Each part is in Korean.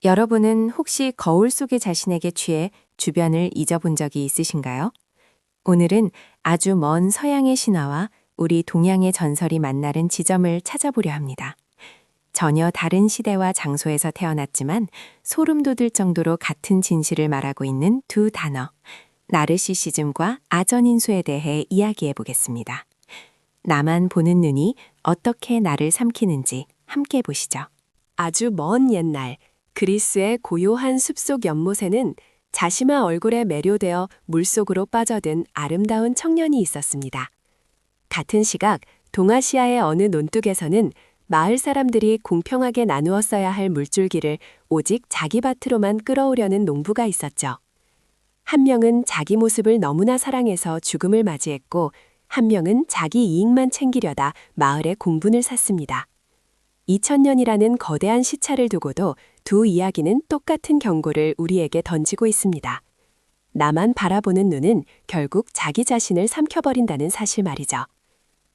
여러분은 혹시 거울 속의 자신에게 취해 주변을 잊어본 적이 있으신가요? 오늘은 아주 먼 서양의 신화와 우리 동양의 전설이 만나는 지점을 찾아보려 합니다. 전혀 다른 시대와 장소에서 태어났지만 소름 돋을 정도로 같은 진실을 말하고 있는 두 단어, 나르시시즘과 아전인수에 대해 이야기해 보겠습니다. 나만 보는 눈이 어떻게 나를 삼키는지 함께 보시죠. 아주 먼 옛날 그리스의 고요한 숲속 연못에는 자시마 얼굴에 매료되어 물속으로 빠져든 아름다운 청년이 있었습니다. 같은 시각 동아시아의 어느 논둑에서는 마을 사람들이 공평하게 나누어 써야 할 물줄기를 오직 자기 밭으로만 끌어오려는 농부가 있었죠. 한 명은 자기 모습을 너무나 사랑해서 죽음을 맞이했고, 한 명은 자기 이익만 챙기려다 마을의 공분을 샀습니다. 2000년이라는 거대한 시차를 두고도 두 이야기는 똑같은 경고를 우리에게 던지고 있습니다. 나만 바라보는 눈은 결국 자기 자신을 삼켜버린다는 사실 말이죠.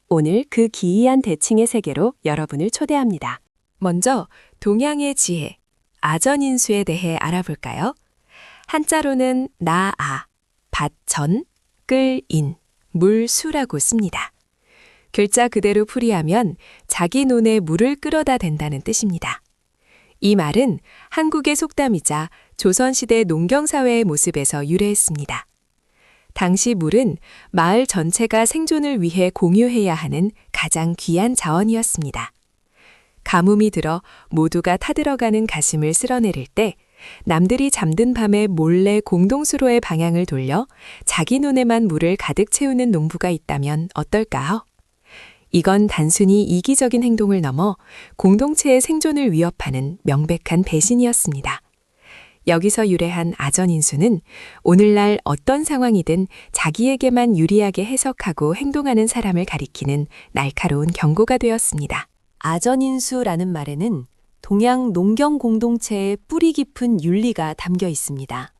오늘 그 기이한 대칭의 세계로 여러분을 초대합니다. 먼저 동양의 지혜, 아전인수에 대해 알아볼까요? 한자로는 나아, 밭전, 끌인, 물수라고 씁니다. 글자 그대로 풀이하면 자기 논에 물을 끌어다 댄다는 뜻입니다. 이 말은 한국의 속담이자 조선시대 농경사회의 모습에서 유래했습니다. 당시 물은 마을 전체가 생존을 위해 공유해야 하는 가장 귀한 자원이었습니다. 가뭄이 들어 모두가 타들어가는 가슴을 쓸어내릴 때 남들이 잠든 밤에 몰래 공동수로의 방향을 돌려 자기 논에만 물을 가득 채우는 농부가 있다면 어떨까요? 이건 단순히 이기적인 행동을 넘어 공동체의 생존을 위협하는 명백한 배신이었습니다. 여기서 유래한 아전인수는 오늘날 어떤 상황이든 자기에게만 유리하게 해석하고 행동하는 사람을 가리키는 날카로운 경고가 되었습니다. 아전인수라는 말에는 동양 농경 공동체의 뿌리 깊은 윤리가 담겨 있습니다.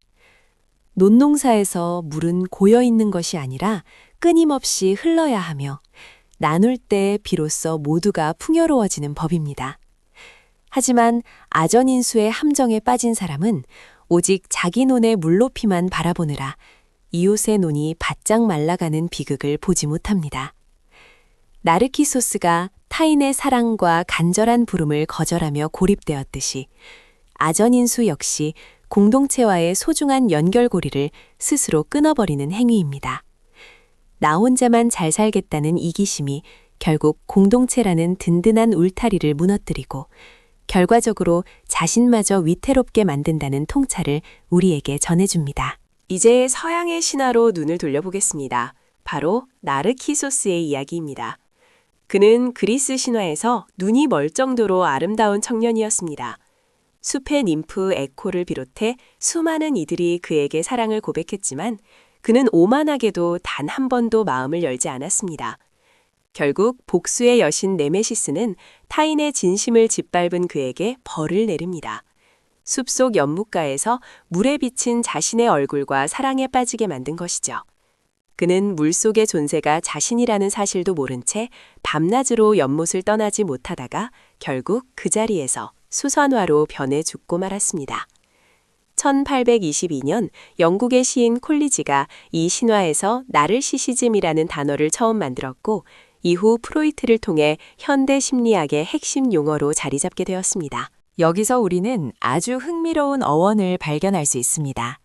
논농사에서 물은 고여 있는 것이 아니라 끊임없이 흘러야 하며 나눌 때 비로소 모두가 풍요로워지는 법입니다. 하지만 아전인수의 함정에 빠진 사람은 오직 자기 논의 물높이만 바라보느라 이웃의 논이 바짝 말라가는 비극을 보지 못합니다. 나르키소스가 타인의 사랑과 간절한 부름을 거절하며 고립되었듯이 아전인수 역시 공동체와의 소중한 연결고리를 스스로 끊어버리는 행위입니다. 나 혼자만 잘 살겠다는 이기심이 결국 공동체라는 든든한 울타리를 무너뜨리고 결과적으로 자신마저 위태롭게 만든다는 통찰을 우리에게 전해줍니다. 이제 서양의 신화로 눈을 돌려보겠습니다. 바로 나르키소스의 이야기입니다. 그는 그리스 신화에서 눈이 멀 정도로 아름다운 청년이었습니다. 숲의 님프 에코를 비롯해 수많은 이들이 그에게 사랑을 고백했지만 그는 오만하게도 단 한 번도 마음을 열지 않았습니다. 결국 복수의 여신 네메시스는 타인의 진심을 짓밟은 그에게 벌을 내립니다. 숲속 연못가에서 물에 비친 자신의 얼굴과 사랑에 빠지게 만든 것이죠. 그는 물속의 존재가 자신이라는 사실도 모른 채 밤낮으로 연못을 떠나지 못하다가 결국 그 자리에서 수선화로 변해 죽고 말았습니다. 1822년 영국의 시인 콜리지가 이 신화에서 나르시시즘이라는 단어를 처음 만들었고 이후 프로이트를 통해 현대 심리학의 핵심 용어로 자리 잡게 되었습니다. 여기서 우리는 아주 흥미로운 어원을 발견할 수 있습니다.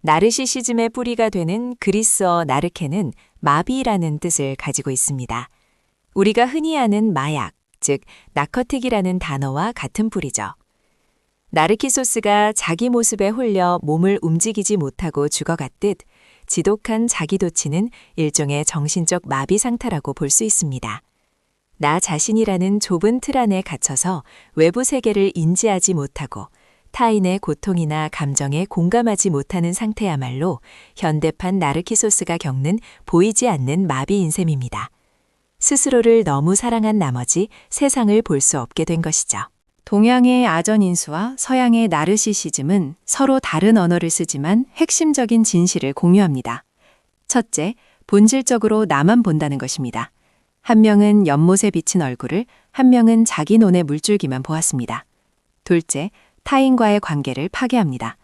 나르시시즘의 뿌리가 되는 그리스어 나르케는 마비라는 뜻을 가지고 있습니다. 우리가 흔히 아는 마약, 즉 나커틱이라는 단어와 같은 뿌리죠. 나르키소스가 자기 모습에 홀려 몸을 움직이지 못하고 죽어갔듯 지독한 자기도취는 일종의 정신적 마비 상태라고 볼 수 있습니다. 나 자신이라는 좁은 틀 안에 갇혀서 외부 세계를 인지하지 못하고 타인의 고통이나 감정에 공감하지 못하는 상태야말로 현대판 나르키소스가 겪는 보이지 않는 마비인 셈입니다. 스스로를 너무 사랑한 나머지 세상을 볼 수 없게 된 것이죠. 동양의 아전인수와 서양의 나르시시즘은 서로 다른 언어를 쓰지만 핵심적인 진실을 공유합니다. 첫째, 본질적으로 나만 본다는 것입니다. 한 명은 연못에 비친 얼굴을, 한 명은 자기 논의 물줄기만 보았습니다. 둘째, 타인과의 관계를 파괴합니다.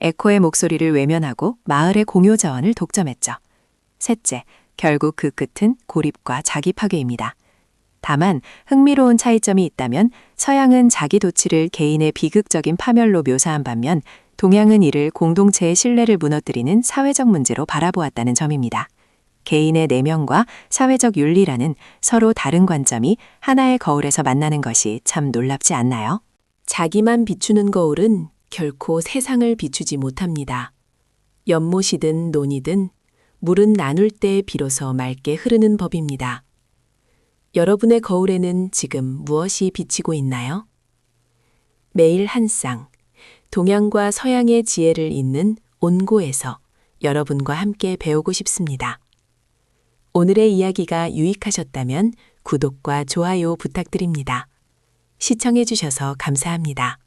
에코의 목소리를 외면하고 마을의 공유 자원을 독점했죠. 셋째, 결국 그 끝은 고립과 자기 파괴입니다. 다만 흥미로운 차이점이 있다면 서양은 자기 도취를 개인의 비극적인 파멸로 묘사한 반면 동양은 이를 공동체의 신뢰를 무너뜨리는 사회적 문제로 바라보았다는 점입니다. 개인의 내면과 사회적 윤리라는 서로 다른 관점이 하나의 거울에서 만나는 것이 참 놀랍지 않나요? 자기만 비추는 거울은 결코 세상을 비추지 못합니다. 연못이든 논이든 물은 나눌 때 비로소 맑게 흐르는 법입니다. 여러분의 거울에는 지금 무엇이 비치고 있나요? 매일 한 쌍, 동양과 서양의 지혜를 잇는 온고에서 여러분과 함께 배우고 싶습니다. 오늘의 이야기가 유익하셨다면 구독과 좋아요 부탁드립니다. 시청해 주셔서 감사합니다.